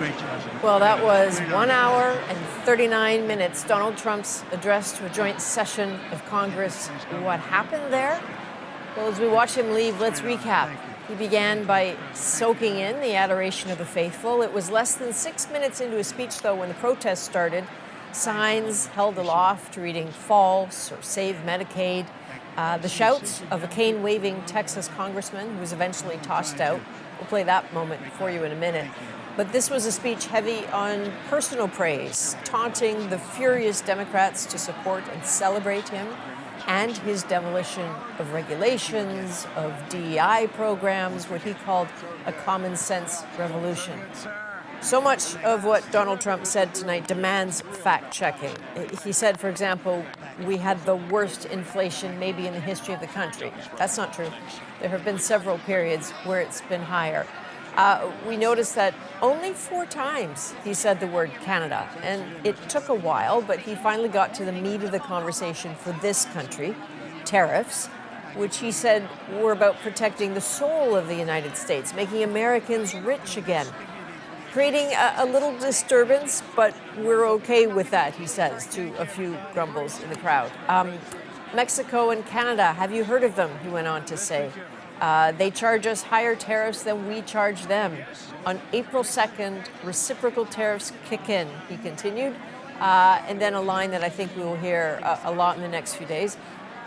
great job. Well, that was 1 hour and 39 minutes. Donald Trump's address to a joint session of Congress. What happened there? Well, as we watch him leave, let's recap. He began by soaking in the adoration of the faithful. It was less than 6 minutes into his speech, though, when the protests started. Signs held aloft reading false or save Medicaid. The shouts of a cane-waving Texas congressman who was eventually tossed out. We'll play that moment for you in a minute. But this was a speech heavy on personal praise, taunting the furious Democrats to support and celebrate him and his demolition of regulations, of DEI programs, what he called a common sense revolution. So much of what Donald Trump said tonight demands fact-checking. He said, for example, we had the worst inflation maybe in the history of the country. That's not true. There have been several periods where it's been higher. We noticed that only 4 times he said the word Canada, and it took a while, but he finally got to the meat of the conversation for this country, tariffs, which he said were about protecting the soul of the United States, making Americans rich again. Creating a little disturbance, but we're okay with that, he says, to a few grumbles in the crowd. Mexico and Canada, have you heard of them, he went on to say. They charge us higher tariffs than we charge them. On April 2nd, reciprocal tariffs kick in, he continued. And then a line that I think we will hear a lot in the next few days.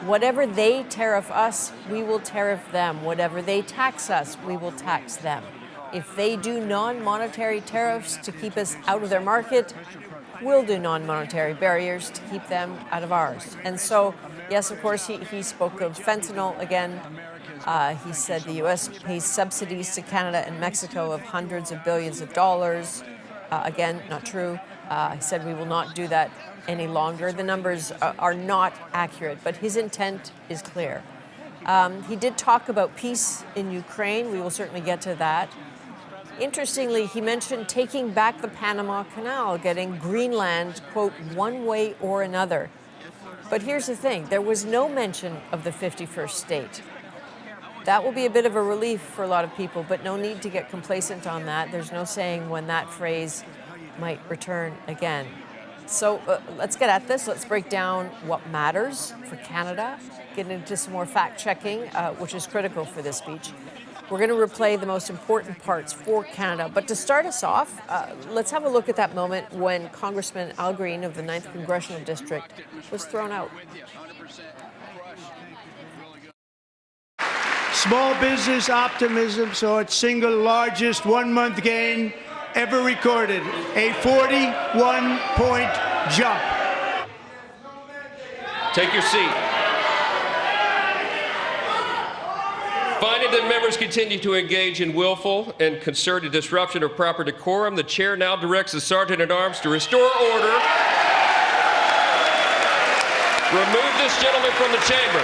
Whatever they tariff us, we will tariff them. Whatever they tax us, we will tax them. If they do non-monetary tariffs to keep us out of their market, we'll do non-monetary barriers to keep them out of ours. And so, yes, of course, he spoke of fentanyl again. He said the U.S. pays subsidies to Canada and Mexico of hundreds of billions of dollars. Again, not true. He said we will not do that any longer. The numbers are not accurate, but his intent is clear. He did talk about peace in Ukraine. We will certainly get to that. Interestingly, he mentioned taking back the Panama Canal, getting Greenland, quote, one way or another. But here's the thing. There was no mention of the 51st state. That will be a bit of a relief for a lot of people, but no need to get complacent on that. There's no saying when that phrase might return again. So let's get at this. Let's break down what matters for Canada, get into some more fact-checking, which is critical for this speech. We're going to replay the most important parts for Canada. But to start us off, let's have a look at that moment when Congressman Al Green of the 9th Congressional District was thrown out. Small business optimism saw its single largest one-month gain ever recorded, a 41-point jump. Take your seat. Finding that members continue to engage in willful and concerted disruption of proper decorum, the chair now directs the Sergeant-at-Arms to restore order. Remove this gentleman from the chamber.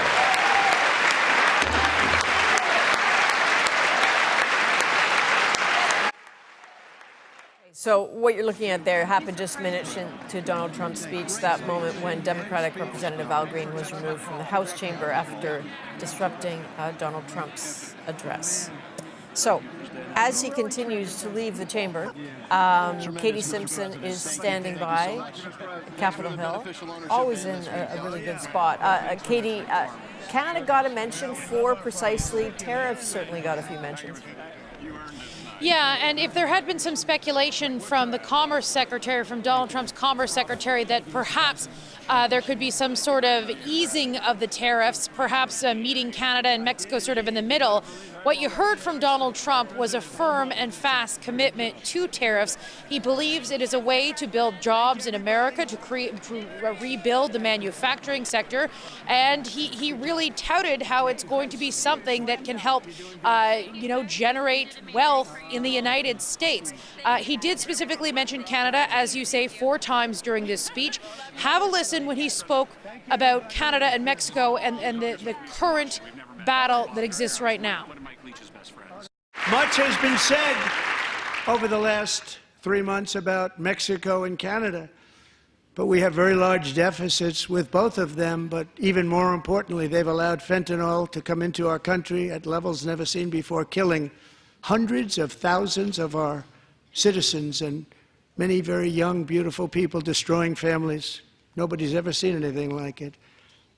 So what you're looking at there happened just minutes into Donald Trump's speech, that moment when Democratic Representative Al Green was removed from the House chamber after disrupting Donald Trump's address. So as he continues to leave the chamber, Katie Simpson is standing by Capitol Hill, always in a really good spot. Katie, Canada got a mention for precisely tariffs, certainly got a few mentions. Yeah, and if there had been some speculation from the Commerce Secretary, from Donald Trump's Commerce Secretary, that perhaps there could be some sort of easing of the tariffs, perhaps meeting Canada and Mexico sort of in the middle, what you heard from Donald Trump was a firm and fast commitment to tariffs. He believes it is a way to build jobs in America, to rebuild the manufacturing sector, and he really touted how it's going to be something that can help, generate wealth in the United States. He did specifically mention Canada, as you say, 4 times during this speech. Have a listen when he spoke about Canada and Mexico and the current battle that exists right now. Much has been said over the last 3 months about Mexico and Canada, but we have very large deficits with both of them. But even more importantly, they've allowed fentanyl to come into our country at levels never seen before, killing hundreds of thousands of our citizens and many very young, beautiful people destroying families. Nobody's ever seen anything like it.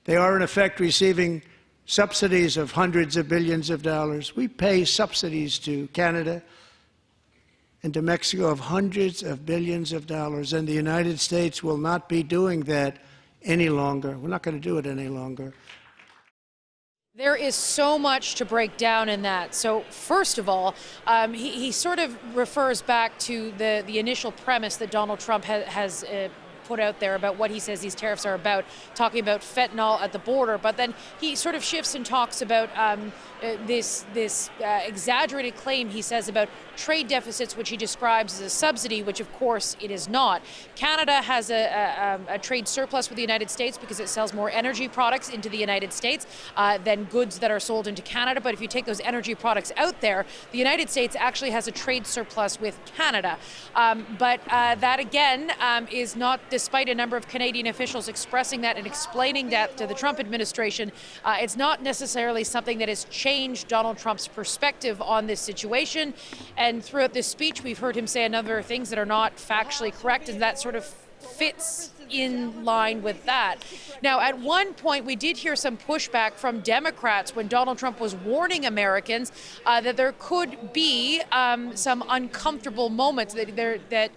They are, in effect, receiving subsidies of hundreds of billions of dollars. We pay subsidies to Canada and to Mexico of hundreds of billions of dollars, and the United States will not be doing that any longer. We're not going to do it any longer. There is so much to break down in that. So first of all, he sort of refers back to the initial premise that Donald Trump has put out there about what he says these tariffs are about, talking about fentanyl at the border. But then he sort of shifts and talks about this exaggerated claim he says about trade deficits, which he describes as a subsidy, which of course it is not. Canada has a trade surplus with the United States because it sells more energy products into the United States than goods that are sold into Canada. But if you take those energy products out there, the United States actually has a trade surplus with Canada. But that again is not, despite a number of Canadian officials expressing that and explaining that to the Trump administration, it's not necessarily something that has changed Donald Trump's perspective on this situation. And throughout this speech, we've heard him say a number of things that are not factually correct, and that sort of fits in line with that. Now, at one point, we did hear some pushback from Democrats when Donald Trump was warning Americans that there could be some uncomfortable moments, that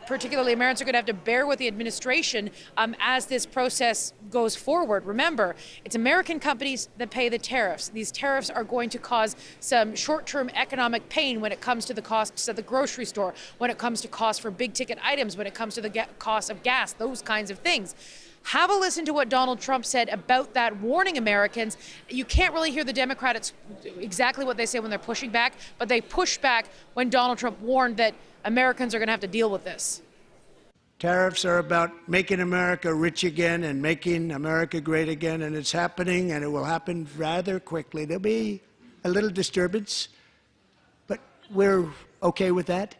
particularly Americans are going to have to bear with the administration as this process goes forward. Remember, it's American companies that pay the tariffs. These tariffs are going to cause some short-term economic pain when it comes to the costs at the grocery store, when it comes to costs for big-ticket items, when it comes to the cost of gas, those kinds of things. Have a listen to what Donald Trump said about that, warning Americans. You can't really hear the Democrats exactly what they say when they're pushing back, but they pushed back when Donald Trump warned that Americans are going to have to deal with this. Tariffs are about making America rich again and making America great again, and it's happening, and it will happen rather quickly. There'll be a little disturbance, but we're okay with that.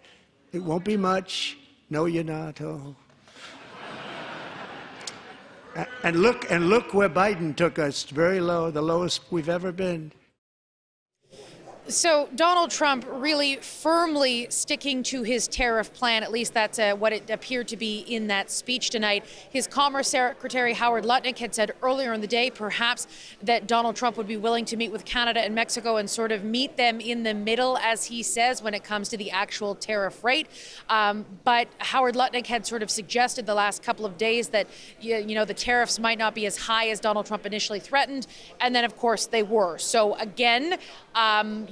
It won't be much. No, you're not. Oh. And look where Biden took us, very low, the lowest we've ever been. So Donald Trump really firmly sticking to his tariff plan, at least that's what it appeared to be in that speech tonight. His Commerce Secretary Howard Lutnick had said earlier in the day perhaps that Donald Trump would be willing to meet with Canada and Mexico and sort of meet them in the middle, as he says, when it comes to the actual tariff rate. But Howard Lutnick had sort of suggested the last couple of days that the tariffs might not be as high as Donald Trump initially threatened. And then, of course, they were. So again,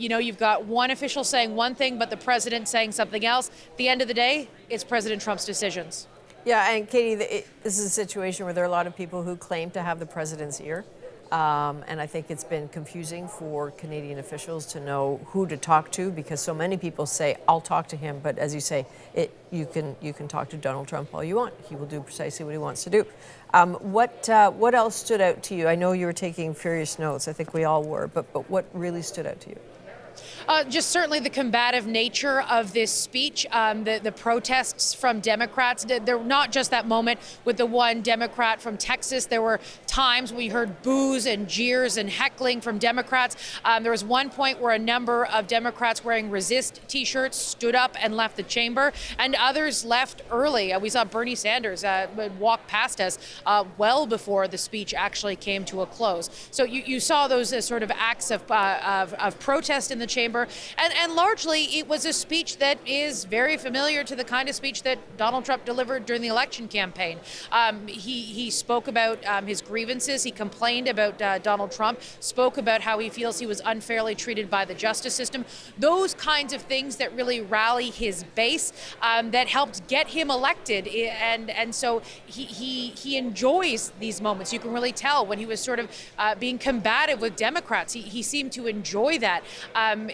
you've got one official saying one thing, but the president saying something else. At the end of the day, it's President Trump's decisions. Yeah, and Katie, this is a situation where there are a lot of people who claim to have the president's ear. And I think it's been confusing for Canadian officials to know who to talk to, because so many people say, I'll talk to him. But as you say, you can talk to Donald Trump all you want. He will do precisely what he wants to do. What else stood out to you? I know you were taking furious notes. I think we all were. But what really stood out to you? Just certainly the combative nature of this speech, the protests from Democrats. They're not just that moment with the one Democrat from Texas. There were times we heard boos and jeers and heckling from Democrats. There was one point where a number of Democrats wearing resist T-shirts stood up and left the chamber, and others left early. We saw Bernie Sanders walk past us well before the speech actually came to a close. So you saw those sort of acts of protest in the chamber. And largely, it was a speech that is very familiar to the kind of speech that Donald Trump delivered during the election campaign. He spoke about his grievances. He complained about Donald Trump, spoke about how he feels he was unfairly treated by the justice system. Those kinds of things that really rally his base, that helped get him elected. And so he enjoys these moments. You can really tell when he was sort of being combative with Democrats. He seemed to enjoy that.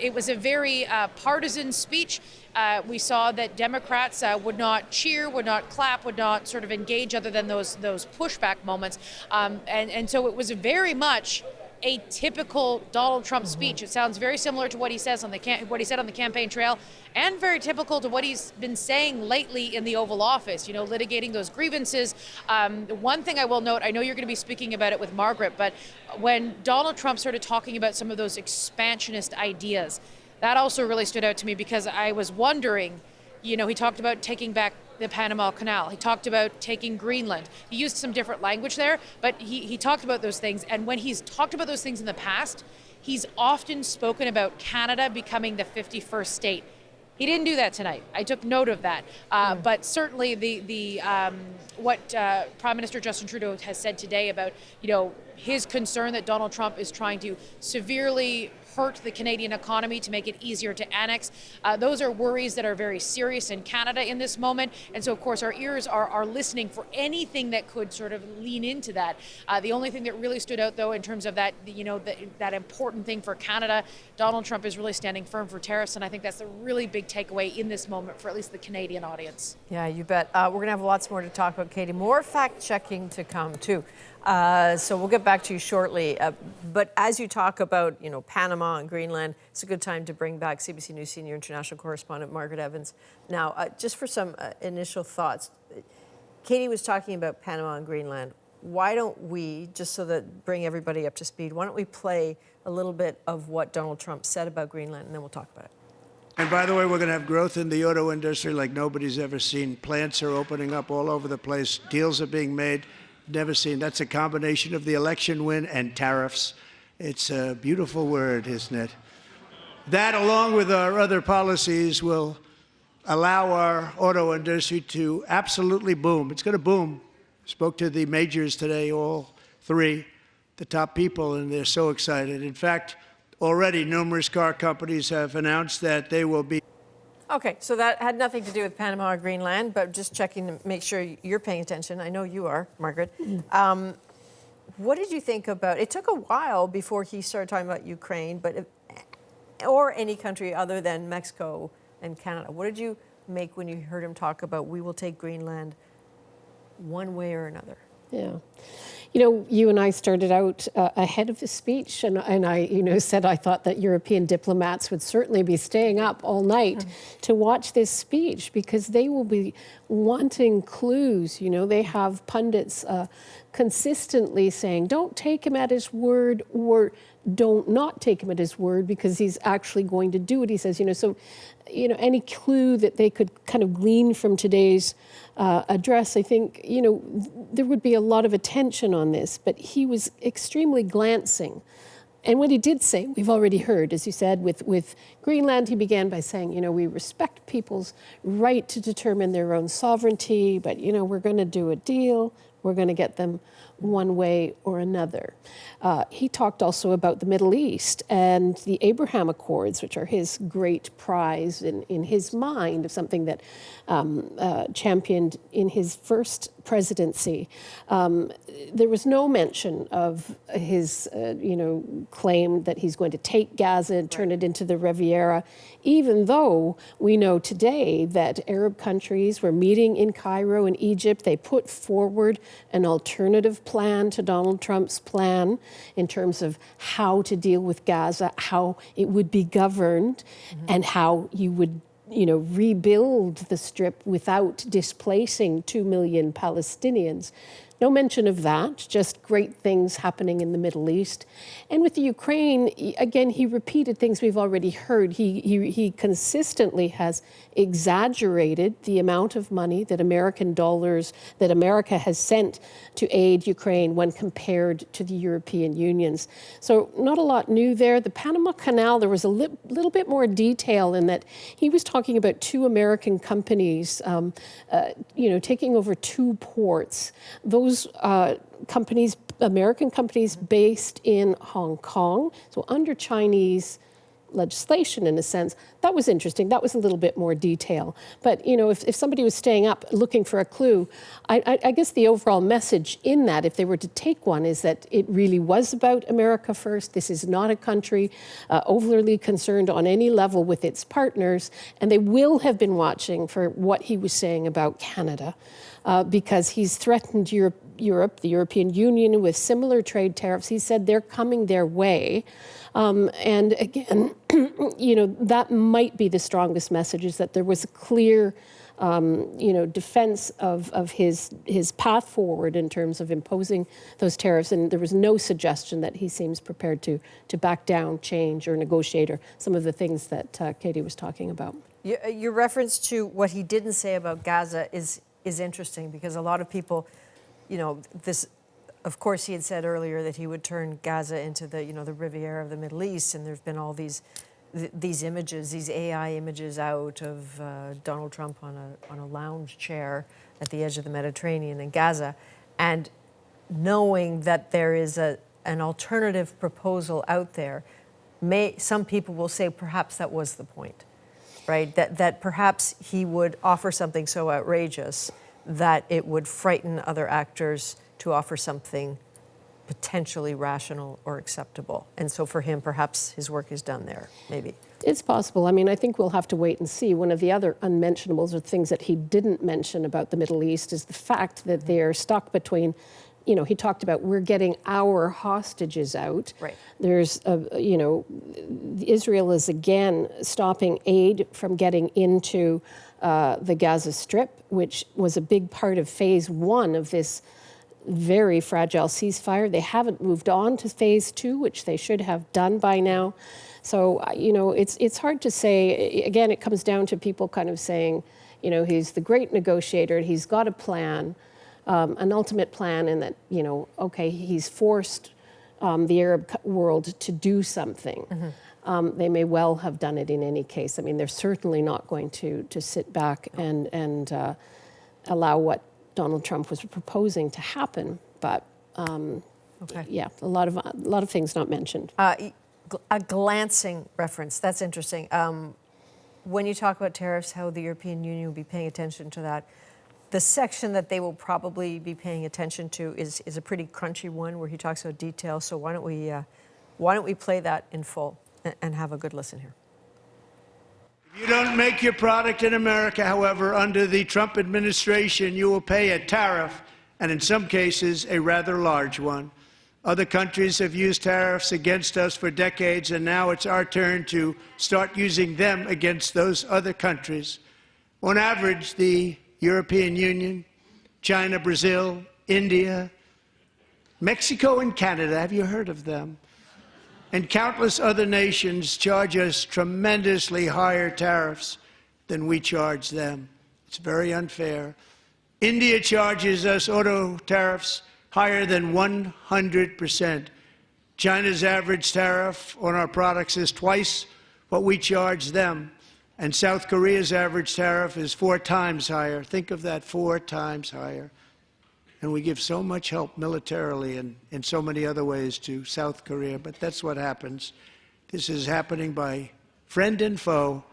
It was a very partisan speech. We saw that Democrats would not cheer, would not clap, would not sort of engage other than those pushback moments. And so it was very much a typical Donald Trump speech. It sounds very similar to what he says on what he said on the campaign trail, and very typical to what he's been saying lately in the Oval Office, litigating those grievances. One thing I will note, I know you're going to be speaking about it with Margaret, but when Donald Trump started talking about some of those expansionist ideas, that also really stood out to me, because I was wondering, You know, he talked about taking back the Panama Canal. He talked about taking Greenland. He used some different language there, but he talked about those things. And when he's talked about those things in the past, he's often spoken about Canada becoming the 51st state. He didn't do that tonight. I took note of that. But certainly what Prime Minister Justin Trudeau has said today about, you know, his concern that Donald Trump is trying to severely hurt the Canadian economy to make it easier to annex. Those are worries that are very serious in Canada in this moment. And so, of course, our ears are listening for anything that could sort of lean into that. The only thing that really stood out, though, in terms of that, you know, that important thing for Canada, Donald Trump is really standing firm for tariffs. And I think that's a really big takeaway in this moment for at least the Canadian audience. Yeah, you bet. We're going to have lots more to talk about, Katie. More fact-checking to come, too. So we'll get back to you shortly. But as you talk about, you know, Panama and Greenland, it's a good time to bring back CBC News senior international correspondent Margaret Evans. Now, just for some initial thoughts, Katie was talking about Panama and Greenland. Why don't we, just so that bring everybody up to speed, why don't we play a little bit of what Donald Trump said about Greenland, and then we'll talk about it. And by the way, we're going to have growth in the auto industry like nobody's ever seen. Plants are opening up all over the place. Deals are being made. Never seen. That's a combination of the election win and tariffs. It's a beautiful word, isn't it? That, along with our other policies, will allow our auto industry to absolutely boom. It's going to boom. Spoke to the majors today, all three, the top people, and they're so excited. In fact, already numerous car companies have announced that they will be. Okay, so that had nothing to do with Panama or Greenland, but just checking to make sure you're paying attention. I know you are, Margaret. What did you think about, it took a while before he started talking about Ukraine, but or any country other than Mexico and Canada. What did you make when you heard him talk about we will take Greenland one way or another? Yeah. You know, you and I started out ahead of the speech, and I, you know, said I thought that European diplomats would certainly be staying up all night to watch this speech because they will be wanting clues. You know, they have pundits consistently saying, don't take him at his word, or don't not take him at his word because he's actually going to do what he says. You know, so, you know, any clue that they could kind of glean from today's address, I think, you know, there would be a lot of attention on this, but he was extremely glancing. And what he did say, we've already heard, as you said, with Greenland, he began by saying, you know, we respect people's right to determine their own sovereignty, but, you know, we're going to do a deal. We're going to get them one way or another. He talked also about the Middle East and the Abraham Accords, which are his great prize in his mind of something that championed in his first presidency. There was no mention of his, you know, claim that he's going to take Gaza and turn it into the Riviera, even though we know today that Arab countries were meeting in Cairo and Egypt. They put forward an alternative plan to Donald Trump's plan in terms of how to deal with Gaza, how it would be governed, and how you would, you know, rebuild the Strip without displacing 2 million Palestinians. No mention of that, just great things happening in the Middle East. And with the Ukraine, again, he repeated things we've already heard. He consistently has exaggerated the amount of money that American dollars, that America has sent to aid Ukraine when compared to the European Union's. So not a lot new there. The Panama Canal, there was a little bit more detail in that he was talking about two American companies, you know, taking over two ports. Those companies, American companies based in Hong Kong, so under Chinese legislation in a sense. That was interesting. That was a little bit more detail. But, you know, if somebody was staying up looking for a clue, I guess the overall message in that, if they were to take one, is that it really was about America first. This is not a country overly concerned on any level with its partners, and they will have been watching for what he was saying about Canada. Because he's threatened Europe, the European Union, with similar trade tariffs. He said they're coming their way. And again, you know, that might be the strongest message, is that there was a clear, you know, defense of his path forward in terms of imposing those tariffs. And there was no suggestion that he seems prepared to back down, change, or negotiate, or some of the things that Katie was talking about. Your reference to what he didn't say about Gaza is interesting because a lot of people, this, of course, he had said earlier that he would turn Gaza into the, the Riviera of the Middle East, and there's been all these images, these AI images out of Donald Trump on a lounge chair at the edge of the Mediterranean in Gaza, and knowing that there is an alternative proposal out there, some people will say perhaps that was the point. Right, that perhaps he would offer something so outrageous that it would frighten other actors to offer something potentially rational or acceptable. And so for him, perhaps his work is done there, maybe. It's possible. I mean, I think we'll have to wait and see. One of the other unmentionables or things that he didn't mention about the Middle East is the fact that they're stuck between, he talked about we're getting our hostages out. Right. There's, Israel is again stopping aid from getting into the Gaza Strip, which was a big part of phase 1 of this very fragile ceasefire. They haven't moved on to phase 2, which they should have done by now. So, it's hard to say. Again, it comes down to people kind of saying, he's the great negotiator, he's got a plan. An ultimate plan, and that, okay, he's forced the Arab world to do something. Mm-hmm. They may well have done it in any case. I mean, they're certainly not going to sit back and allow what Donald Trump was proposing to happen. But yeah, a lot of things not mentioned. A glancing reference. That's interesting. When you talk about tariffs, how the European Union will be paying attention to that. The section that they will probably be paying attention to is a pretty crunchy one where he talks about details. So why don't we play that in full and have a good listen here? If you don't make your product in America, however, under the Trump administration, you will pay a tariff, and in some cases, a rather large one. Other countries have used tariffs against us for decades, and now it's our turn to start using them against those other countries. On average, the European Union, China, Brazil, India, Mexico, and Canada, have you heard of them? And countless other nations charge us tremendously higher tariffs than we charge them. It's very unfair. India charges us auto tariffs higher than 100%. China's average tariff on our products is twice what we charge them. And South Korea's average tariff is 4 times higher. Think of that, 4 times higher. And we give so much help militarily and in so many other ways to South Korea, but that's what happens. This is happening by friend and foe.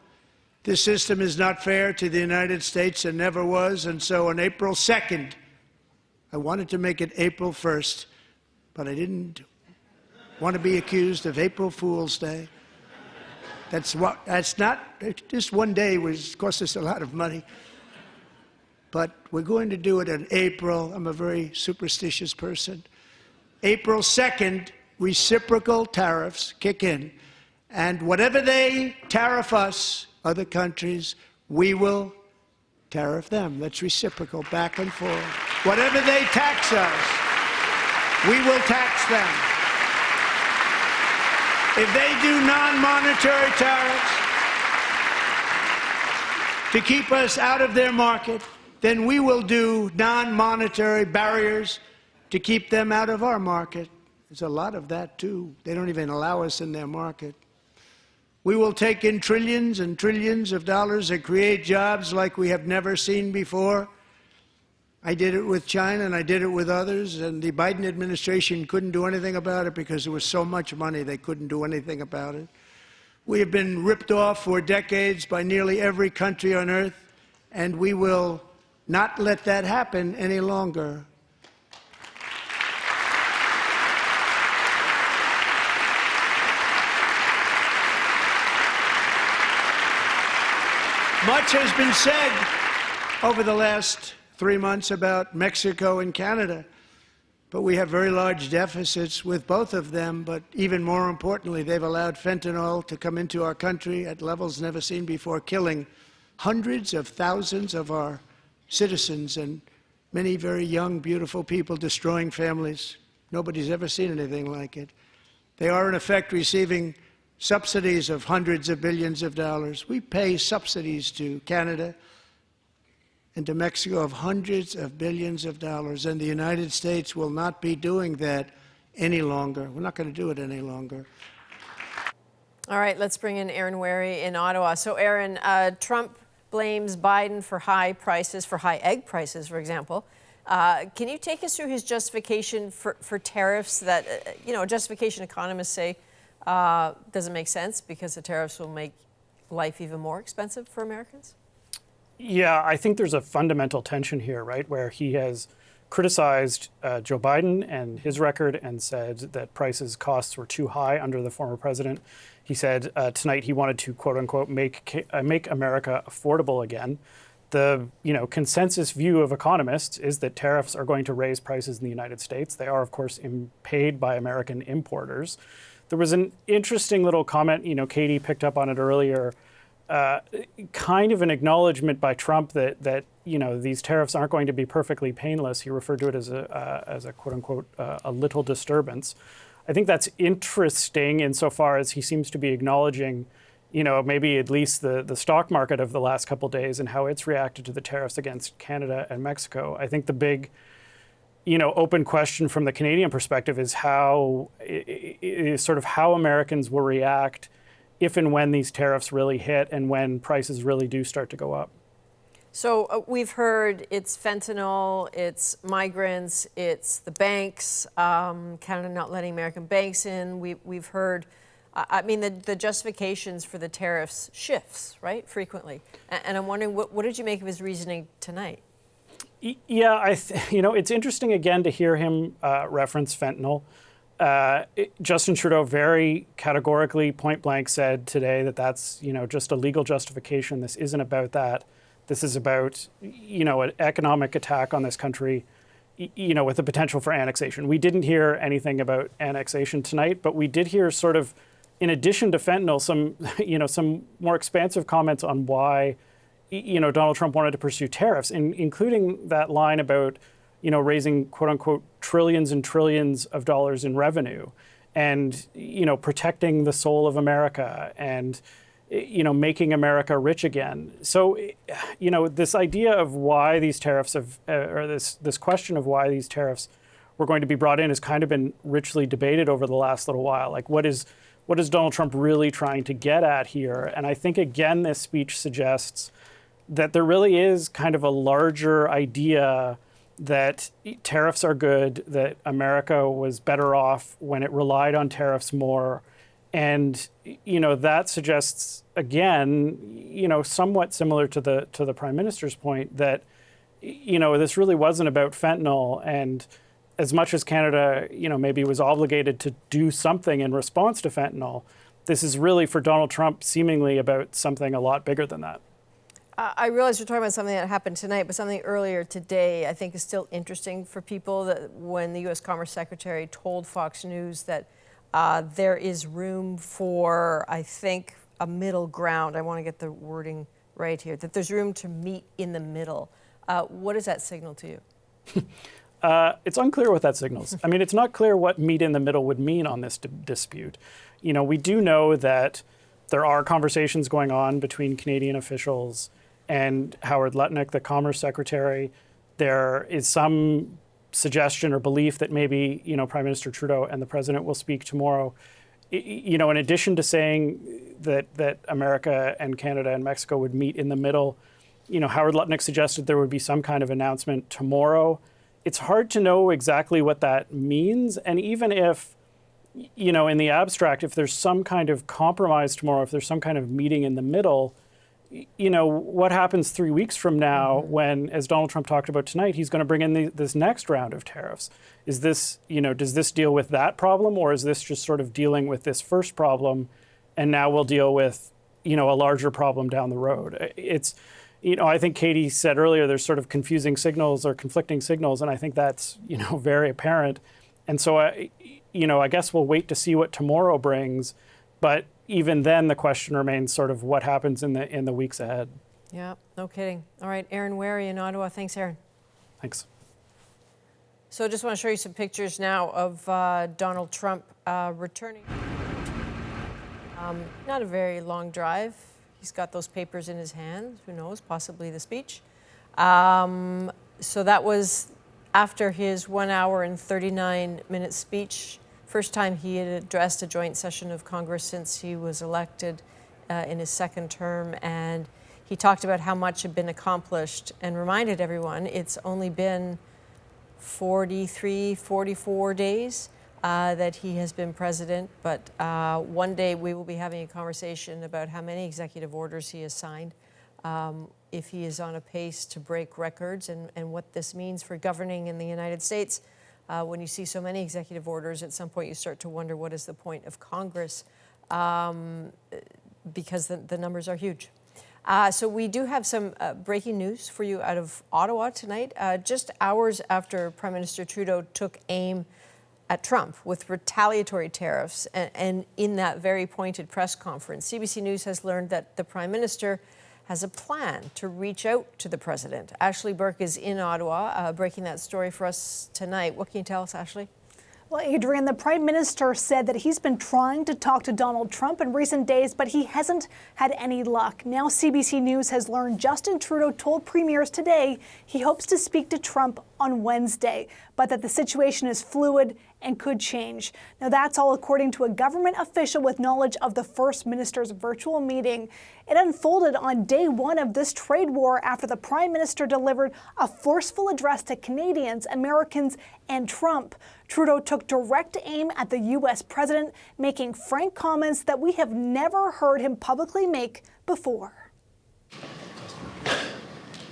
This system is not fair to the United States and never was, and so on April 2nd, I wanted to make it April 1st, but I didn't want to be accused of April Fool's Day. That's not, just one day cost us a lot of money. But we're going to do it in April. I'm a very superstitious person. April 2nd, reciprocal tariffs kick in. And whatever they tariff us, other countries, we will tariff them. That's reciprocal, back and forth. Whatever they tax us, we will tax them. If they do non-monetary tariffs to keep us out of their market, then we will do non-monetary barriers to keep them out of our market. There's a lot of that, too. They don't even allow us in their market. We will take in trillions and trillions of dollars and create jobs like we have never seen before. I did it with China, and I did it with others, and the Biden administration couldn't do anything about it because there was so much money they couldn't do anything about it. We have been ripped off for decades by nearly every country on earth, and we will not let that happen any longer. Much has been said over the last 3 months about Mexico and Canada, but we have very large deficits with both of them. But even more importantly, they've allowed fentanyl to come into our country at levels never seen before, killing hundreds of thousands of our citizens and many very young, beautiful people, destroying families. Nobody's ever seen anything like it. They are, in effect, receiving subsidies of hundreds of billions of dollars. We pay subsidies to Canada and to Mexico of hundreds of billions of dollars, and the United States will not be doing that any longer. We're not going to do it any longer. All right, let's bring in Aaron Wary in Ottawa. So, Aaron, Trump blames Biden for high prices, for high egg prices, for example. Can you take us through his justification for tariffs that, justification economists say doesn't make sense because the tariffs will make life even more expensive for Americans? Yeah, I think there's a fundamental tension here, right, where he has criticized Joe Biden and his record and said that costs were too high under the former president. He said tonight he wanted to, quote unquote, make America affordable again. The consensus view of economists is that tariffs are going to raise prices in the United States. They are, of course, paid by American importers. There was an interesting little comment, Katie picked up on it earlier, kind of an acknowledgement by Trump that these tariffs aren't going to be perfectly painless. He referred to it as a quote unquote a little disturbance. I think that's interesting insofar as he seems to be acknowledging, maybe at least the stock market of the last couple of days and how it's reacted to the tariffs against Canada and Mexico. I think the big, open question from the Canadian perspective is how Americans will react if and when these tariffs really hit and when prices really do start to go up. So we've heard it's fentanyl, it's migrants, it's the banks, Canada not letting American banks in. We've heard, the justifications for the tariffs shifts, right, frequently. And I'm wondering, what did you make of his reasoning tonight? Yeah, it's interesting again to hear him reference fentanyl. Justin Trudeau very categorically, point blank, said today that that's just a legal justification. This isn't about that. This is about an economic attack on this country, with the potential for annexation. We didn't hear anything about annexation tonight, but we did hear sort of, in addition to fentanyl, some more expansive comments on why Donald Trump wanted to pursue tariffs, including that line about raising, quote unquote, trillions and trillions of dollars in revenue and, protecting the soul of America and, making America rich again. So, this idea of why these tariffs this question of why these tariffs were going to be brought in has kind of been richly debated over the last little while. Like, what is Donald Trump really trying to get at here? And I think, again, this speech suggests that there really is kind of a larger idea that tariffs are good, that America was better off when it relied on tariffs more. And, that suggests, again, somewhat similar to the Prime Minister's point that, this really wasn't about fentanyl. And as much as Canada, maybe was obligated to do something in response to fentanyl, this is really for Donald Trump seemingly about something a lot bigger than that. I realize you're talking about something that happened tonight, but something earlier today I think is still interesting for people, that when the U.S. Commerce Secretary told Fox News that there is room for, I think, a middle ground. I want to get the wording right here, that there's room to meet in the middle. What does that signal to you? It's unclear what that signals. I mean, it's not clear what meet in the middle would mean on this dispute. We do know that there are conversations going on between Canadian officials and Howard Lutnick, the Commerce Secretary. There is some suggestion or belief that maybe, Prime Minister Trudeau and the President will speak tomorrow. In addition to saying that America and Canada and Mexico would meet in the middle, Howard Lutnick suggested there would be some kind of announcement tomorrow. It's hard to know exactly what that means. And even if, in the abstract, if there's some kind of compromise tomorrow, if there's some kind of meeting in the middle, what happens 3 weeks from now when, as Donald Trump talked about tonight, he's going to bring in this next round of tariffs? Is this, does this deal with that problem, or is this just sort of dealing with this first problem, and now we'll deal with, a larger problem down the road? It's, I think Katie said earlier, there's sort of confusing signals or conflicting signals, and I think that's, very apparent. And so, I guess we'll wait to see what tomorrow brings, but even then, the question remains sort of what happens in the weeks ahead. Yeah, no kidding. All right, Aaron Wary in Ottawa. Thanks, Aaron. Thanks. So I just want to show you some pictures now of Donald Trump returning. Not a very long drive. He's got those papers in his hand. Who knows? Possibly the speech. So that was after his 1 hour and 39-minute speech. First time he had addressed a joint session of Congress since he was elected in his second term. And he talked about how much had been accomplished and reminded everyone it's only been 43, 44 days that he has been president. But one day we will be having a conversation about how many executive orders he has signed, if he is on a pace to break records, and what this means for governing in the United States. When you see so many executive orders, at some point you start to wonder what is the point of Congress, because the numbers are huge. So we do have some breaking news for you out of Ottawa tonight. Just hours after Prime Minister Trudeau took aim at Trump with retaliatory tariffs, and in that very pointed press conference, CBC News has learned that the Prime Minister has a plan to reach out to the president. Ashley Burke is in Ottawa, breaking that story for us tonight. What can you tell us, Ashley? Well, Adrienne, the Prime Minister said that he's been trying to talk to Donald Trump in recent days, but he hasn't had any luck. Now CBC News has learned Justin Trudeau told premiers today he hopes to speak to Trump on Wednesday, but that the situation is fluid and could change. Now, that's all according to a government official with knowledge of the First Minister's virtual meeting. It unfolded on day one of this trade war after the Prime Minister delivered a forceful address to Canadians, Americans, and Trump. Trudeau took direct aim at the U.S. president, making frank comments that we have never heard him publicly make before.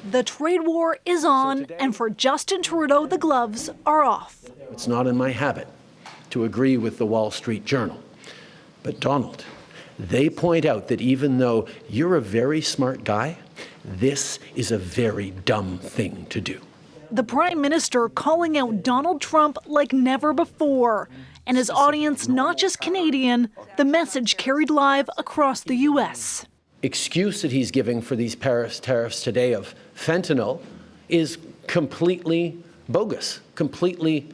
The trade war is on, and for Justin Trudeau, the gloves are off. It's not in my habit to agree with the Wall Street Journal. But Donald, they point out that even though you're a very smart guy, this is a very dumb thing to do. The Prime Minister calling out Donald Trump like never before. And his audience, not just Canadian, the message carried live across the U.S. Excuse that he's giving for these Paris tariffs today of fentanyl is completely bogus, completely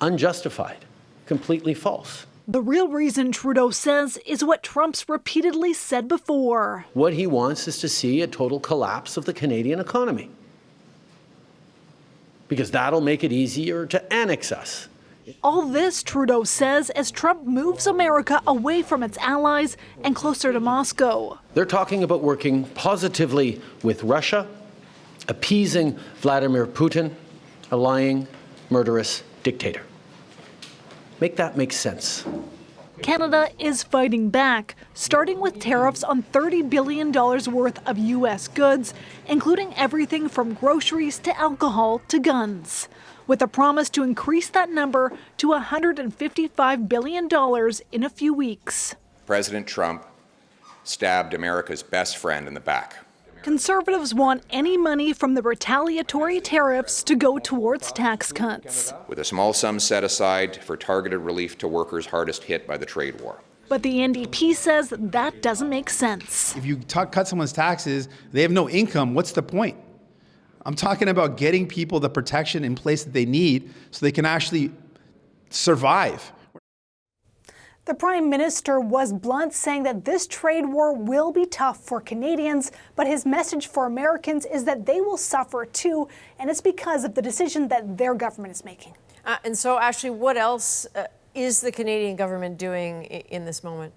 unjustified, completely false. The real reason, Trudeau says, is what Trump's repeatedly said before. What he wants is to see a total collapse of the Canadian economy, because that'll make it easier to annex us. All this, Trudeau says, as Trump moves America away from its allies and closer to Moscow. They're talking about working positively with Russia, appeasing Vladimir Putin, a lying, murderous dictator. Make that make sense. Canada is fighting back, starting with tariffs on $30 billion worth of U.S. goods, including everything from groceries to alcohol to guns, with a promise to increase that number to $155 billion in a few weeks. President Trump stabbed America's best friend in the back. Conservatives want any money from the retaliatory tariffs to go towards tax cuts, With a small sum set aside for targeted relief to workers hardest hit by the trade war. but the NDP says that doesn't make sense. If you cut someone's taxes, they have no income. What's the point? I'm talking about getting people the protection in place that they need so they can actually survive. The Prime Minister was blunt, saying that this trade war will be tough for Canadians, but his message for Americans is that they will suffer too, and it's because of the decision that their government is making. And so, Ashley, what else is the Canadian government doing in this moment?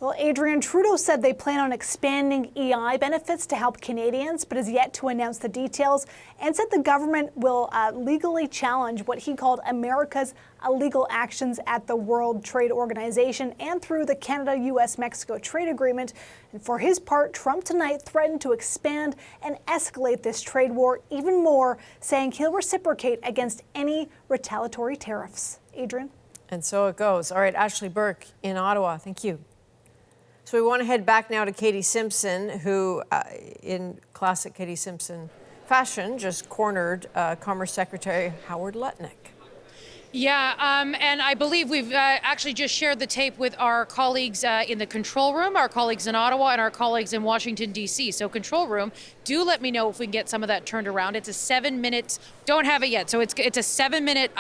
Well, Adrienne, Trudeau said they plan on expanding EI benefits to help Canadians, but has yet to announce the details, and said the government will legally challenge what he called America's illegal actions at the World Trade Organization and through the Canada-US-Mexico trade agreement. And for his part, Trump tonight threatened to expand and escalate this trade war even more, saying he'll reciprocate against any retaliatory tariffs. Adrienne? And so it goes. All right, Ashley Burke in Ottawa. Thank you. So we want to head back now to Katie Simpson, who, in classic Katie Simpson fashion, just cornered Commerce Secretary Howard Lutnick. Yeah, and I believe we've actually just shared the tape with our colleagues in the control room, our colleagues in Ottawa, and our colleagues in Washington, D.C. So control room, do let me know if we can get some of that turned around. It's a 7-minute, don't have it yet, so it's a 7-minute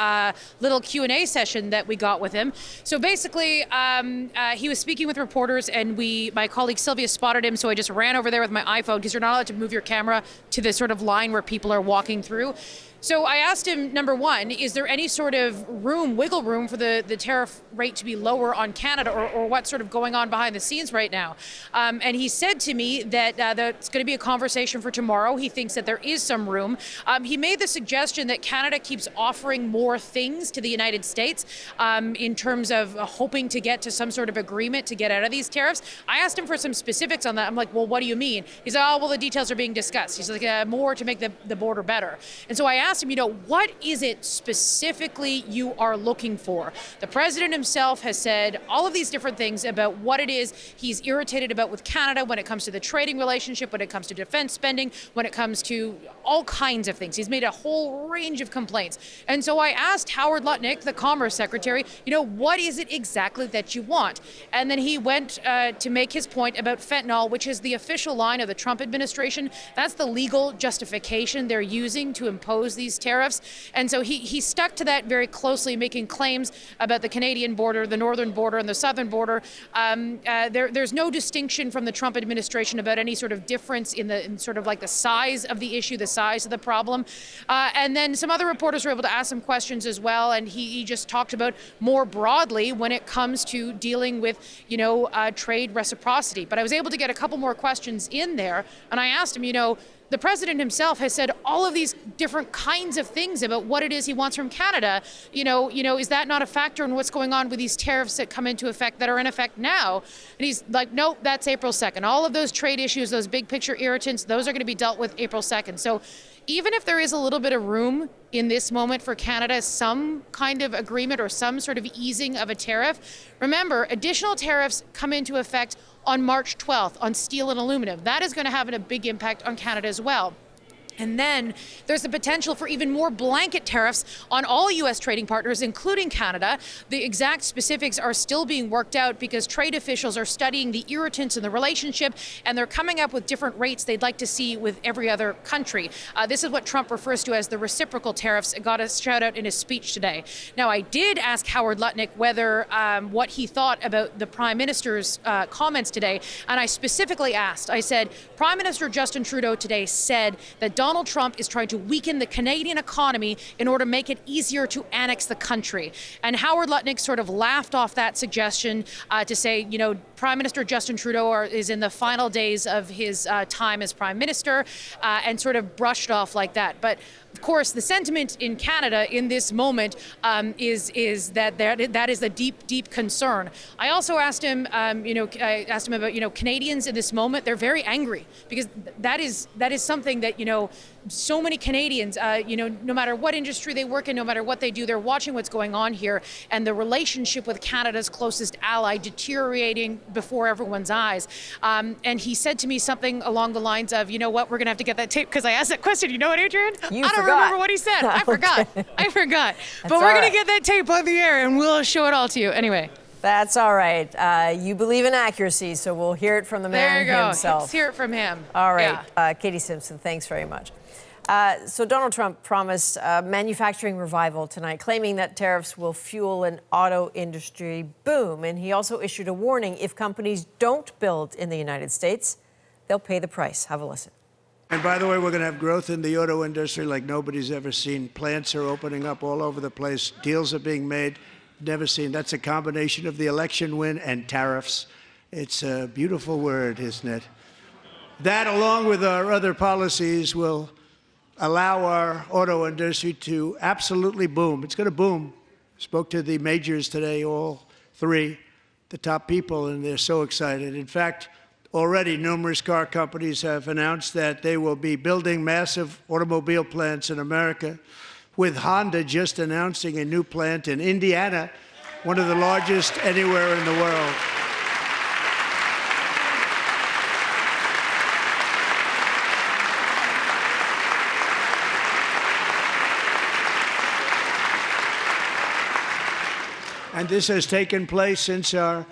little Q&A session that we got with him. So basically, he was speaking with reporters, and my colleague Sylvia spotted him, so I just ran over there with my iPhone, because you're not allowed to move your camera to the sort of line where people are walking through. So I asked him, number one, is there any sort of wiggle room for the tariff rate to be lower on Canada, or what's sort of going on behind the scenes right now? And he said to me that that's going to be a conversation for tomorrow. He thinks that there is some room. He made the suggestion that Canada keeps offering more things to the United States in terms of hoping to get to some sort of agreement to get out of these tariffs. I asked him for some specifics on that. I'm like, well, what do you mean? He's like, oh, well, the details are being discussed. He's like, more to make the border better. And so I asked him, what is it specifically you are looking for? The president himself has said all of these different things about what it is he's irritated about with Canada when it comes to the trading relationship, when it comes to defense spending, when it comes to all kinds of things. He's made a whole range of complaints. And so I asked Howard Lutnick, the Commerce Secretary, what is it exactly that you want? And then he went to make his point about fentanyl, which is the official line of the Trump administration. That's the legal justification they're using to impose these tariffs. And so he stuck to that very closely, making claims about the Canadian border, the northern border, and the southern border. There's no distinction from the Trump administration about any sort of difference in sort of like the size of the issue, the size of the problem. And then some other reporters were able to ask some questions as well, and he just talked about more broadly when it comes to dealing with, trade reciprocity. But I was able to get a couple more questions in there, and I asked him, the president himself has said all of these different kinds of things about what it is he wants from Canada. Is that not a factor in what's going on with these tariffs that come into effect, that are in effect now? And he's like, nope, that's April 2nd. All of those trade issues, those big picture irritants, those are going to be dealt with April 2nd. So even if there is a little bit of room in this moment for Canada, some kind of agreement or some sort of easing of a tariff, remember, additional tariffs come into effect on March 12th on steel and aluminum. That is going to have a big impact on Canada as well. And then there's the potential for even more blanket tariffs on all U.S. trading partners, including Canada. The exact specifics are still being worked out because trade officials are studying the irritants in the relationship, and they're coming up with different rates they'd like to see with every other country. This is what Trump refers to as the reciprocal tariffs. It got a shout out in his speech today. Now, I did ask Howard Lutnick whether what he thought about the Prime Minister's comments today, and I specifically asked, I said, Prime Minister Justin Trudeau today said that Donald Trump is trying to weaken the Canadian economy in order to make it easier to annex the country. And Howard Lutnick sort of laughed off that suggestion to say, Prime Minister Justin Trudeau is in the final days of his time as Prime Minister, and sort of brushed off like that. But of course, the sentiment in Canada in this moment is that is a deep, deep concern. I also asked him, I asked him about, Canadians in this moment. They're very angry because that is something that, so many Canadians, no matter what industry they work in, no matter what they do, they're watching what's going on here, and the relationship with Canada's closest ally deteriorating before everyone's eyes. And he said to me something along the lines of, we're going to have to get that tape, because I asked that question. You know what, Adrienne? I don't remember what he said. I forgot. But we're going to get that tape on the air, and we'll show it all to you. Anyway. That's all right. You believe in accuracy, so we'll hear it from the man himself. Let's hear it from him. All right. Yeah. Katie Simpson, thanks very much. So Donald Trump promised manufacturing revival tonight, claiming that tariffs will fuel an auto industry boom. And he also issued a warning: if companies don't build in the United States, they'll pay the price. Have a listen. And by the way, we're going to have growth in the auto industry like nobody's ever seen. Plants are opening up all over the place. Deals are being made. Never seen. That's a combination of the election win and tariffs. It's a beautiful word, isn't it? That, along with our other policies, will allow our auto industry to absolutely boom. It's going to boom. Spoke to the majors today, all three, the top people, and they're so excited. In fact, already numerous car companies have announced that they will be building massive automobile plants in America, with Honda just announcing a new plant in Indiana, one of the largest anywhere in the world. And this has taken place since our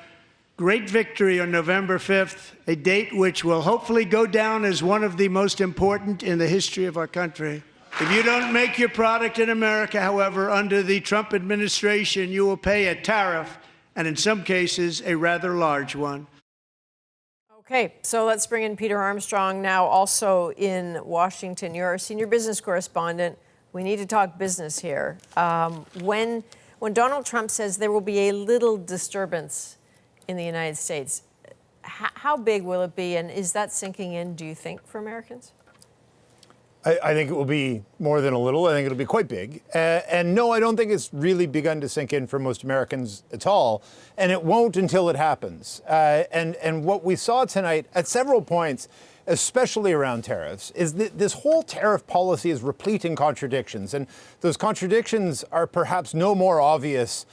great victory on November 5th, a date which will hopefully go down as one of the most important in the history of our country. If you don't make your product in America, however, under the Trump administration, you will pay a tariff, and in some cases, a rather large one. Okay, so let's bring in Peter Armstrong now, also in Washington. You're our senior business correspondent. We need to talk business here. When Donald Trump says there will be a little disturbance in the United States, how big will it be, and is that sinking in, do you think, for Americans? I think it will be more than a little. I think it'll be quite big. And no, I don't think it's really begun to sink in for most Americans at all. And it won't until it happens. And what we saw tonight at several points, especially around tariffs, is that this whole tariff policy is replete in contradictions. And those contradictions are perhaps no more obvious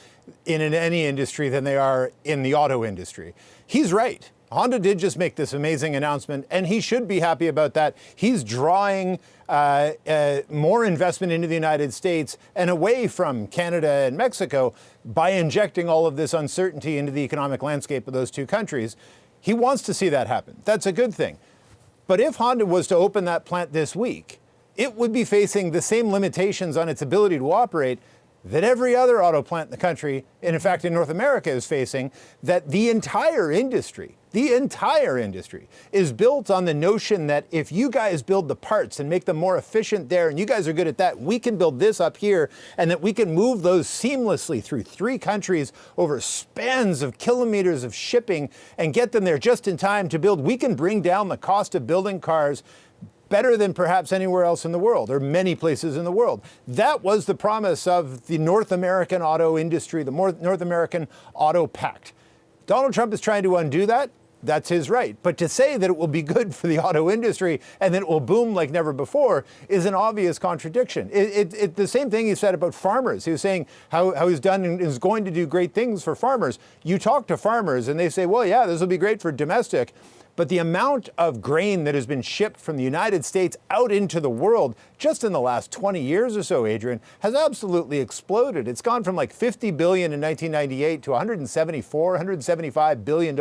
in any industry than they are in the auto industry. He's right. Honda did just make this amazing announcement, and he should be happy about that. He's drawing more investment into the United States and away from Canada and Mexico by injecting all of this uncertainty into the economic landscape of those two countries. He wants to see that happen. That's a good thing. But if Honda was to open that plant this week, it would be facing the same limitations on its ability to operate that every other auto plant in the country, and in fact in North America, is facing, that the entire industry is built on the notion that if you guys build the parts and make them more efficient there, and you guys are good at that, we can build this up here, and that we can move those seamlessly through 3 countries over spans of kilometers of shipping and get them there just in time to build. We can bring down the cost of building cars better than perhaps anywhere else in the world, or many places in the world. That was the promise of the North American auto industry, the North American Auto Pact. Donald Trump is trying to undo that. That's his right. But to say that it will be good for the auto industry and that it will boom like never before is an obvious contradiction. The same thing he said about farmers. He was saying how he's done and is going to do great things for farmers. You talk to farmers and they say, well, yeah, this will be great for domestic. But the amount of grain that has been shipped from the United States out into the world just in the last 20 years or so, Adrienne, has absolutely exploded. It's gone from like $50 billion in 1998 to $175 billion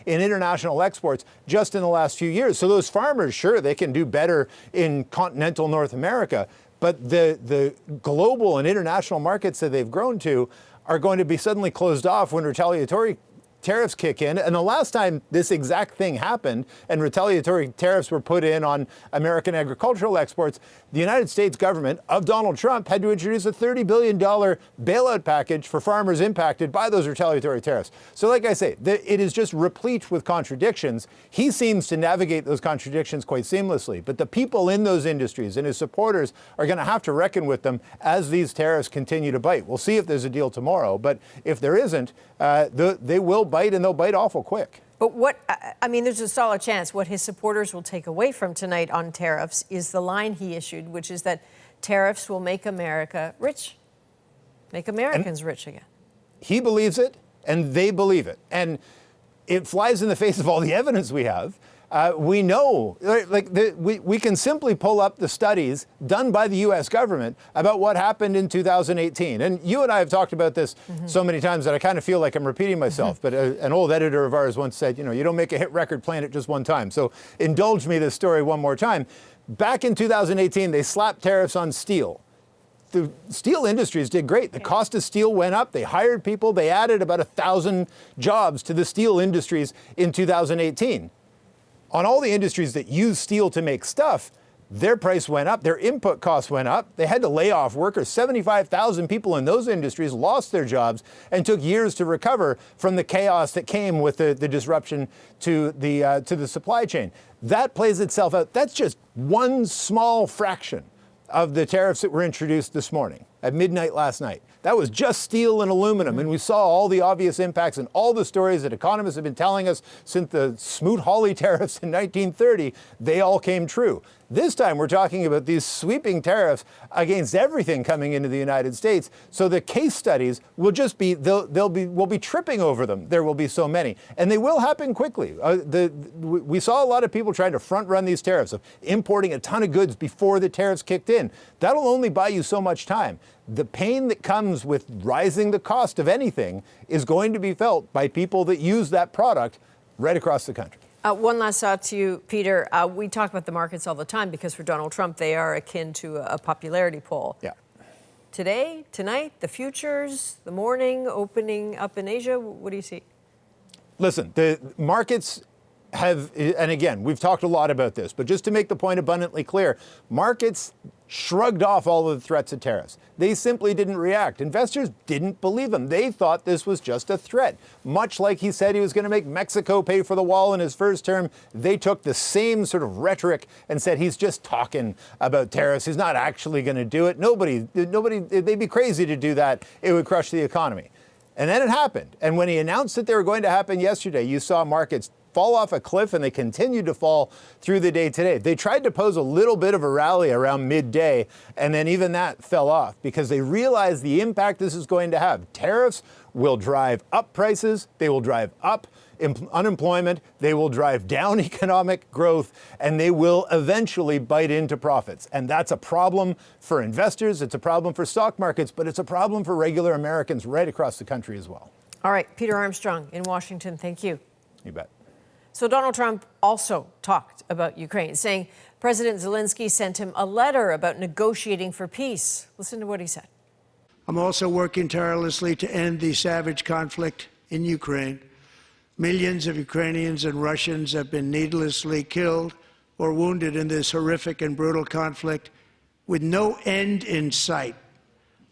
in international exports just in the last few years. So those farmers, sure, they can do better in continental North America, but the global and international markets that they've grown to are going to be suddenly closed off when retaliatory tariffs kick in. And the last time this exact thing happened and retaliatory tariffs were put in on American agricultural exports, the United States government of Donald Trump had to introduce a $30 billion bailout package for farmers impacted by those retaliatory tariffs. So like I say, it is just replete with contradictions. He seems to navigate those contradictions quite seamlessly, but the people in those industries and his supporters are going to have to reckon with them as these tariffs continue to bite. We'll see if there's a deal tomorrow, but if there isn't, they will bite, and they'll bite awful quick. But there's a solid chance what his supporters will take away from tonight on tariffs is the line he issued, which is that tariffs will make America rich, make Americans rich again. He believes it, and they believe it. And it flies in the face of all the evidence we have. We know, we can simply pull up the studies done by the U.S. government about what happened in 2018. And you and I have talked about this so many times that I kind of feel like I'm repeating myself. But an old editor of ours once said, you don't make a hit record playing it just one time. So indulge me this story one more time. Back in 2018, they slapped tariffs on steel. The steel industries did great. The cost of steel went up. They hired people. They added about 1,000 jobs to the steel industries in 2018. On all the industries that use steel to make stuff, their price went up, their input costs went up. They had to lay off workers. 75,000 people in those industries lost their jobs and took years to recover from the chaos that came with the disruption to the supply chain. That plays itself out. That's just one small fraction of the tariffs that were introduced this morning at midnight last night. That was just steel and aluminum, and we saw all the obvious impacts and all the stories that economists have been telling us since the Smoot-Hawley tariffs in 1930, they all came true. This time we're talking about these sweeping tariffs against everything coming into the United States. So the case studies will just be, we'll be tripping over them. There will be so many, and they will happen quickly. We saw a lot of people trying to front run these tariffs of importing a ton of goods before the tariffs kicked in. That'll only buy you so much time. The pain that comes with rising the cost of anything is going to be felt by people that use that product right across the country. One last thought to you, Peter. We talk about the markets all the time because for Donald Trump, they are akin to a popularity poll. Yeah. Today, tonight, the futures, the morning opening up in Asia, what do you see? Listen, the markets have, and again, we've talked a lot about this, but just to make the point abundantly clear, markets shrugged off all of the threats of tariffs. They simply didn't react. Investors didn't believe him. They thought this was just a threat. Much like he said he was going to make Mexico pay for the wall in his first term, they took the same sort of rhetoric and said he's just talking about tariffs. He's not actually going to do it. Nobody, they'd be crazy to do that. It would crush the economy. And then it happened. And when he announced that they were going to happen yesterday, you saw markets fall off a cliff, and they continued to fall through the day today. They tried to pose a little bit of a rally around midday, and then even that fell off because they realized the impact this is going to have. Tariffs will drive up prices, they will drive up unemployment, they will drive down economic growth, and they will eventually bite into profits. And that's a problem for investors, it's a problem for stock markets, but it's a problem for regular Americans right across the country as well. All right, Peter Armstrong in Washington, thank you. You bet. So Donald Trump also talked about Ukraine, saying President Zelenskyy sent him a letter about negotiating for peace. Listen to what he said. I'm also working tirelessly to end the savage conflict in Ukraine. Millions of Ukrainians and Russians have been needlessly killed or wounded in this horrific and brutal conflict with no end in sight.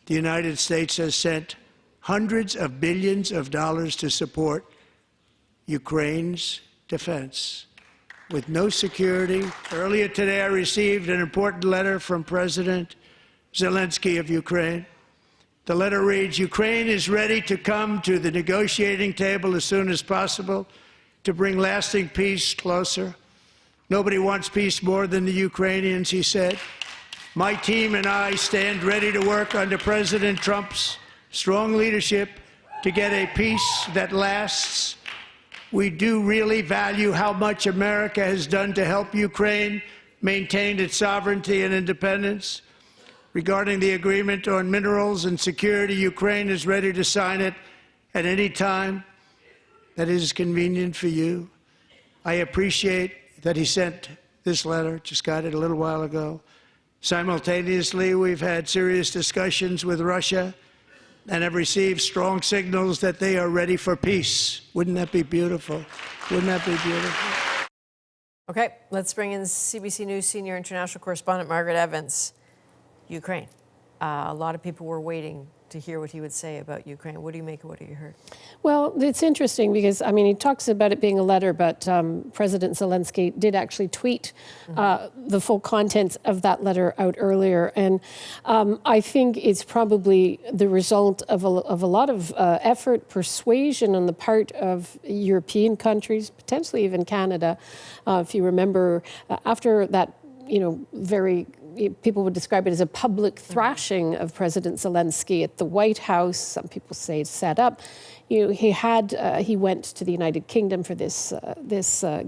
The United States has sent hundreds of billions of dollars to support Ukraine's defense. With no security. Earlier today, I received an important letter from President Zelenskyy of Ukraine. The letter reads, Ukraine is ready to come to the negotiating table as soon as possible to bring lasting peace closer. Nobody wants peace more than the Ukrainians, he said. My team and I stand ready to work under President Trump's strong leadership to get a peace that lasts. We do really value how much America has done to help Ukraine maintain its sovereignty and independence. Regarding the agreement on minerals and security, Ukraine is ready to sign it at any time that is convenient for you. I appreciate that he sent this letter, just got it a little while ago. Simultaneously, we've had serious discussions with Russia and have received strong signals that they are ready for peace. Wouldn't that be beautiful? Wouldn't that be beautiful? Okay, let's bring in CBC News senior international correspondent Margaret Evans. Ukraine. A lot of people were waiting to hear what he would say about Ukraine. What do you make of what you heard? Well, it's interesting because, I mean, he talks about it being a letter, but President Zelenskyy did actually tweet the full contents of that letter out earlier. And I think it's probably the result of a lot of effort, persuasion on the part of European countries, potentially even Canada. If you remember, after that, people would describe it as a public thrashing of President Zelenskyy at the White House. Some people say it's set up. He went to the United Kingdom for this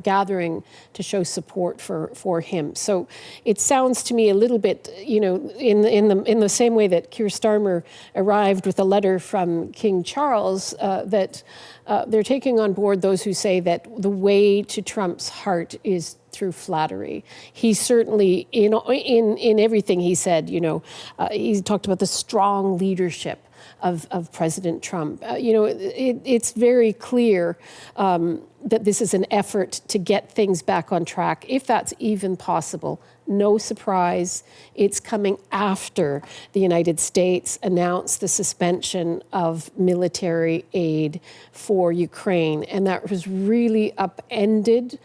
gathering to show support for him. So it sounds to me a little bit, in the same way that Keir Starmer arrived with a letter from King Charles, that they're taking on board those who say that the way to Trump's heart is through flattery. He certainly, in everything he said, he talked about the strong leadership of President Trump. It's very clear that this is an effort to get things back on track, if that's even possible. No surprise, it's coming after the United States announced the suspension of military aid for Ukraine, and that was really upended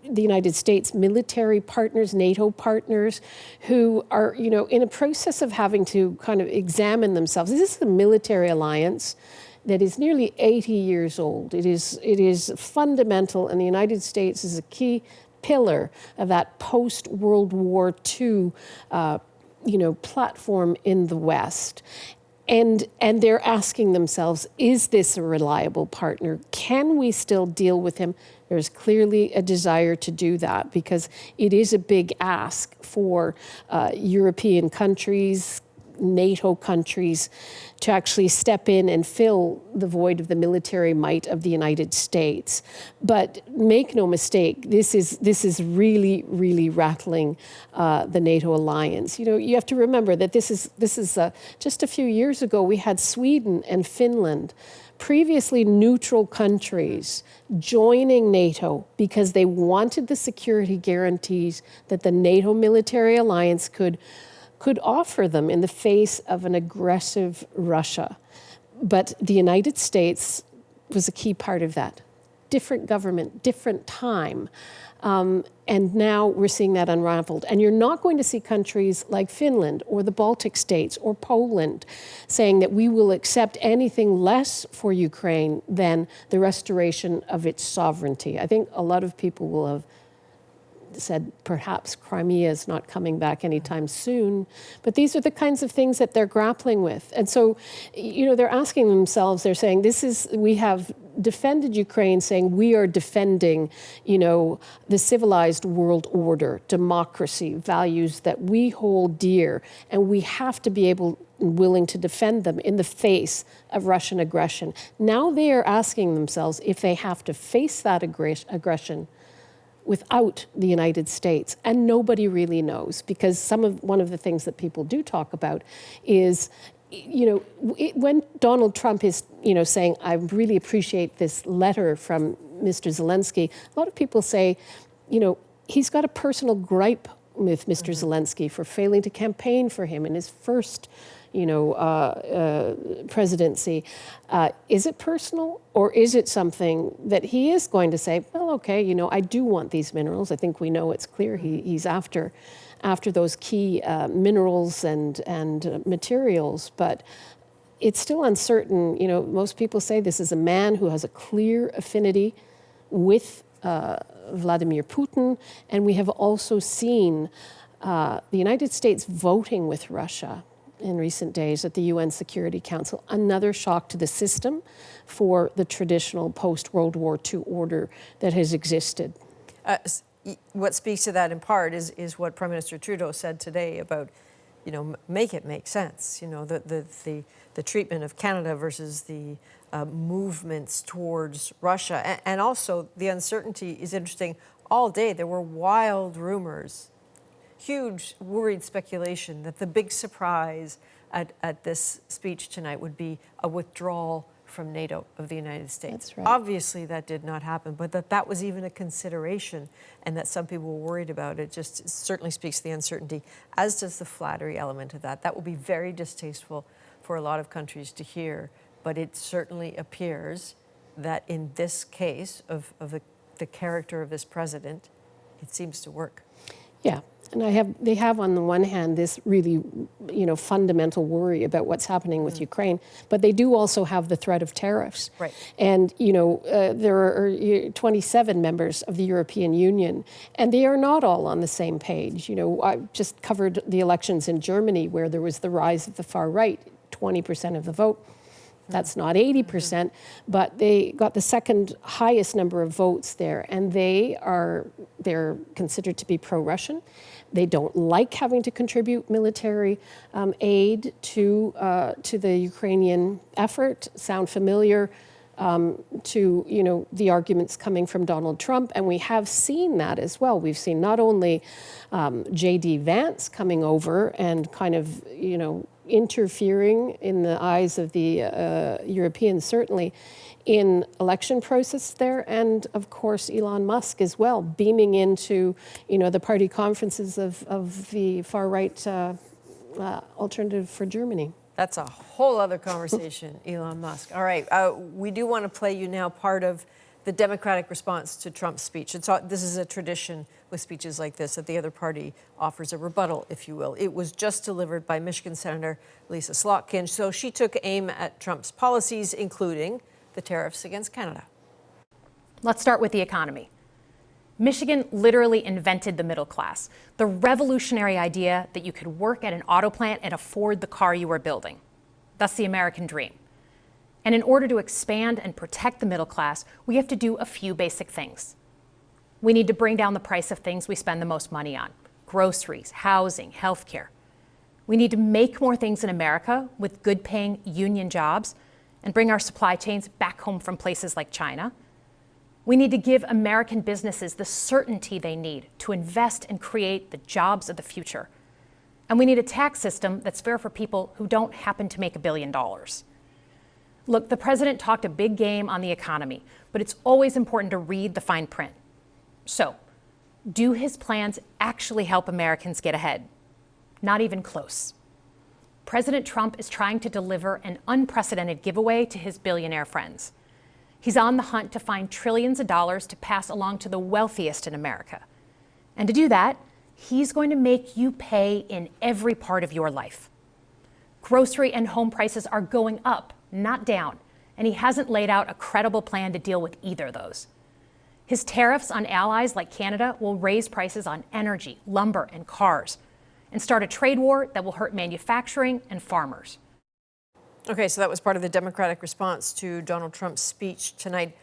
the United States military partners, NATO partners, who are, in a process of having to kind of examine themselves. This is a military alliance that is nearly 80 years old. It is fundamental, and the United States is a key pillar of that post-World War II, platform in the West. And they're asking themselves, is this a reliable partner? Can we still deal with him? There's clearly a desire to do that because it is a big ask for European countries, NATO countries to actually step in and fill the void of the military might of the United States. But make no mistake, this is really, really rattling the NATO alliance. You know, you have to remember that this is just a few years ago we had Sweden and Finland, previously neutral countries, joining NATO because they wanted the security guarantees that the NATO military alliance could offer them in the face of an aggressive Russia. But the United States was a key part of that. Different government, different time. And now we're seeing that unraveled. And you're not going to see countries like Finland or the Baltic states or Poland saying that we will accept anything less for Ukraine than the restoration of its sovereignty. I think a lot of people will have said perhaps Crimea is not coming back anytime soon, but these are the kinds of things that they're grappling with. And so, you know, they're asking themselves, they're saying, we have defended Ukraine, saying we are defending, you know, the civilized world order, democracy, values that we hold dear, and we have to be able and willing to defend them in the face of Russian aggression. Now they are asking themselves if they have to face that aggression without the United States, and nobody really knows, because one of the things that people do talk about is, you know, when Donald Trump is, you know, saying, I really appreciate this letter from Mr. Zelenskyy, a lot of people say, you know, he's got a personal gripe with Mr. Zelenskyy for failing to campaign for him in his first, you know, presidency. Is it personal, or is it something that he is going to say, well, okay, you know, I do want these minerals. I think we know it's clear he's after those key minerals and materials, but it's still uncertain. You know, most people say this is a man who has a clear affinity with Vladimir Putin, and we have also seen the United States voting with Russia in recent days at the UN Security Council, another shock to the system for the traditional post-World War II order that has existed. What speaks to that in part is what Prime Minister Trudeau said today about, you know, make it make sense. You know, the treatment of Canada versus the movements towards Russia, and also the uncertainty is interesting. All day there were wild rumors, huge worried speculation that the big surprise at this speech tonight would be a withdrawal from NATO of the United States. That's right. Obviously that did not happen, but that was even a consideration, and that some people were worried about it just certainly speaks to the uncertainty, as does the flattery element of that. That will be very distasteful for a lot of countries to hear, but it certainly appears that in this case of the character of this president, it seems to work. Yeah, and they have on the one hand this really, you know, fundamental worry about what's happening with Ukraine, but they do also have the threat of tariffs. Right. And, you know, there are 27 members of the European Union, and they are not all on the same page. You know, I just covered the elections in Germany where there was the rise of the far right, 20% of the vote. That's not 80%, but they got the second highest number of votes there, and they're considered to be pro-Russian. They don't like having to contribute military aid to the Ukrainian effort. Sound familiar to, you know, the arguments coming from Donald Trump, and we have seen that as well. We've seen not only J.D. Vance coming over and kind of, you know, interfering in the eyes of the Europeans, certainly, in election process there, and of course Elon Musk as well, beaming into, you know, the party conferences of the far right Alternative for Germany. That's a whole other conversation, Elon Musk. All right, we do want to play you now part of the Democratic response to Trump's speech. This is a tradition with speeches like this, that the other party offers a rebuttal, if you will. It was just delivered by Michigan Senator Lisa Slotkin. So she took aim at Trump's policies, including the tariffs against Canada. Let's start with the economy. Michigan literally invented the middle class, the revolutionary idea that you could work at an auto plant and afford the car you were building. That's the American dream. And in order to expand and protect the middle class, we have to do a few basic things. We need to bring down the price of things we spend the most money on: groceries, housing, healthcare. We need to make more things in America with good-paying union jobs and bring our supply chains back home from places like China. We need to give American businesses the certainty they need to invest and create the jobs of the future. And we need a tax system that's fair for people who don't happen to make $1 billion. Look, the president talked a big game on the economy, but it's always important to read the fine print. So, do his plans actually help Americans get ahead? Not even close. President Trump is trying to deliver an unprecedented giveaway to his billionaire friends. He's on the hunt to find trillions of dollars to pass along to the wealthiest in America. And to do that, he's going to make you pay in every part of your life. Grocery and home prices are going up, not down, and he hasn't laid out a credible plan to deal with either of those. His tariffs on allies like Canada will raise prices on energy, lumber, and cars, and start a trade war that will hurt manufacturing and farmers. Okay, so that was part of the Democratic response to Donald Trump's speech tonight.